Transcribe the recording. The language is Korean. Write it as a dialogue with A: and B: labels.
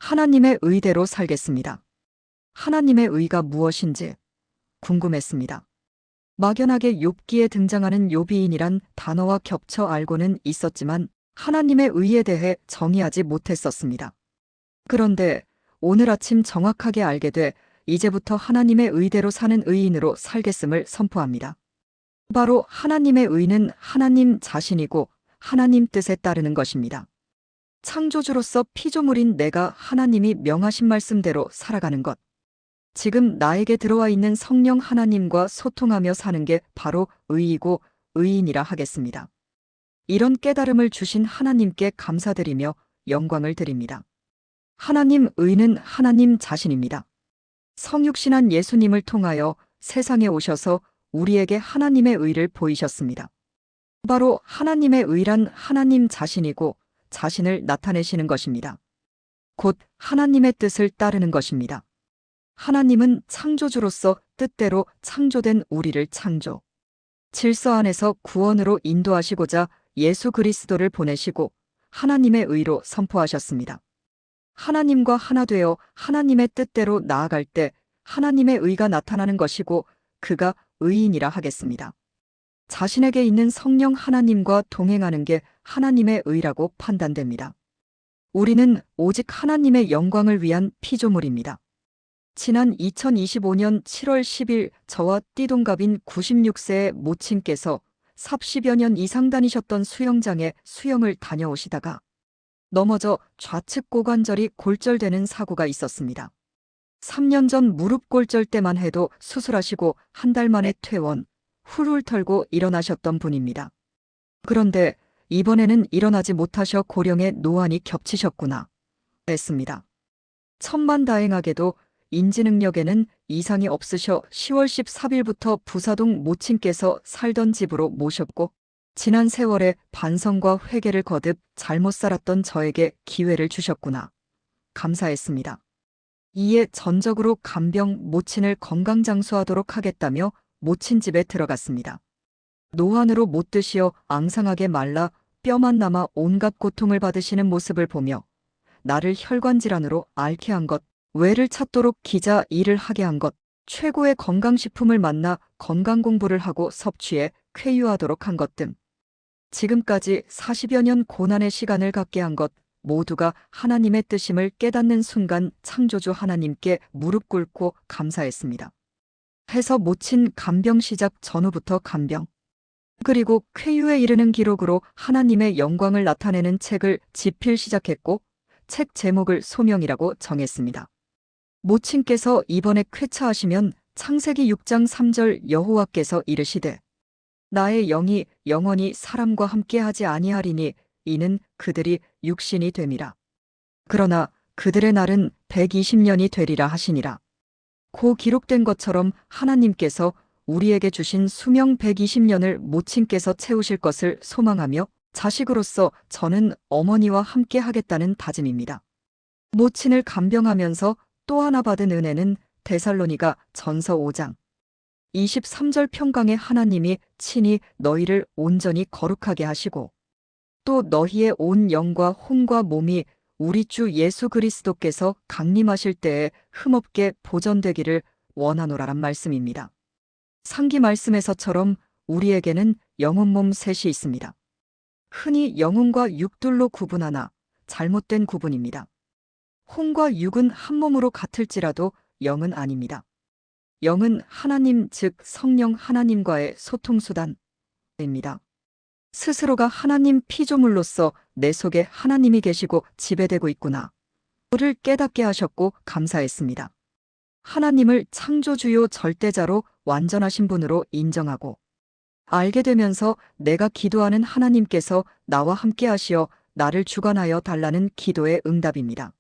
A: 하나님의 의대로 살겠습니다. 하나님의 의가 무엇인지 궁금했습니다. 막연하게 욥기에 등장하는 욥이인이란 단어와 겹쳐 알고는 있었지만 하나님의 의에 대해 정의하지 못했었습니다. 그런데 오늘 아침 정확하게 알게 돼 이제부터 하나님의 의대로 사는 의인으로 살겠음을 선포합니다. 바로 하나님의 의는 하나님 자신이고 하나님 뜻에 따르는 것입니다. 창조주로서 피조물인 내가 하나님이 명하신 말씀대로 살아가는 것. 지금 나에게 들어와 있는 성령 하나님과 소통하며 사는 게 바로 의이고 의인이라 하겠습니다. 이런 깨달음을 주신 하나님께 감사드리며 영광을 드립니다. 하나님 의는 하나님 자신입니다. 성육신한 예수님을 통하여 세상에 오셔서 우리에게 하나님의 의를 보이셨습니다. 바로 하나님의 의란 하나님 자신이고 자신을 나타내시는 것입니다. 곧 하나님의 뜻을 따르는 것입니다. 하나님은 창조주로서 뜻대로 창조된 우리를 창조, 질서 안에서 구원으로 인도하시고자 예수 그리스도를 보내시고 하나님의 의로 선포하셨습니다. 하나님과 하나 되어 하나님의 뜻대로 나아갈 때 하나님의 의가 나타나는 것이고 그가 의인이라 하겠습니다. 자신에게 있는 성령 하나님과 동행하는 게 하나님의 의라고 판단됩니다. 우리는 오직 하나님의 영광을 위한 피조물입니다. 지난 2025년 7월 10일 저와 띠동갑인 96세의 모친께서 40여 년 이상 다니셨던 수영장에 수영을 다녀오시다가 넘어져 좌측 고관절이 골절되는 사고가 있었습니다. 3년 전 무릎 골절 때만 해도 수술하시고 한 달 만에 퇴원, 훌훌 털고 일어나셨던 분입니다. 그런데 이번에는 일어나지 못하셔 고령의 노안이 겹치셨구나 했습니다. 천만다행하게도 인지능력에는 이상이 없으셔 10월 14일부터 부사동 모친께서 살던 집으로 모셨고 지난 세월에 반성과 회개를 거듭 잘못 살았던 저에게 기회를 주셨구나. 감사했습니다. 이에 전적으로 간병 모친을 건강장수하도록 하겠다며 모친 집에 들어갔습니다. 노안으로 못 드시어 앙상하게 말라 뼈만 남아 온갖 고통을 받으시는 모습을 보며 나를 혈관질환으로 앓게 한 것, 왜를 찾도록 기자 일을 하게 한 것, 최고의 건강식품을 만나 건강공부를 하고 섭취해 쾌유하도록 한 것 등 지금까지 40여 년 고난의 시간을 갖게 한 것 모두가 하나님의 뜻임을 깨닫는 순간 창조주 하나님께 무릎 꿇고 감사했습니다. 해서 모친 간병 시작 전후부터 간병, 그리고 쾌유에 이르는 기록으로 하나님의 영광을 나타내는 책을 집필 시작했고 책 제목을 소명이라고 정했습니다. 모친께서 이번에 쾌차하시면 창세기 6장 3절 여호와께서 이르시되 나의 영이 영원히 사람과 함께하지 아니하리니 이는 그들이 육신이 됨이라. 그러나 그들의 날은 120년이 되리라 하시니라. 고 기록된 것처럼 하나님께서 우리에게 주신 수명 120년을 모친께서 채우실 것을 소망하며 자식으로서 저는 어머니와 함께 하겠다는 다짐입니다. 모친을 간병하면서 또 하나 받은 은혜는 데살로니가 전서 5장 23절 평강의 하나님이 친히 너희를 온전히 거룩하게 하시고 또 너희의 온 영과 혼과 몸이 우리 주 예수 그리스도께서 강림하실 때에 흠없게 보전되기를 원하노라란 말씀입니다. 상기 말씀에서처럼 우리에게는 영혼 몸 셋이 있습니다. 흔히 영혼과 육둘로 구분하나 잘못된 구분입니다. 혼과 육은 한 몸으로 같을지라도 영은 아닙니다. 영은 하나님 즉 성령 하나님과의 소통수단입니다. 스스로가 하나님 피조물로서 내 속에 하나님이 계시고 지배되고 있구나. 를 깨닫게 하셨고 감사했습니다. 하나님을 창조주요 절대자로 완전하신 분으로 인정하고 알게 되면서 내가 기도하는 하나님께서 나와 함께 하시어 나를 주관하여 달라는 기도의 응답입니다.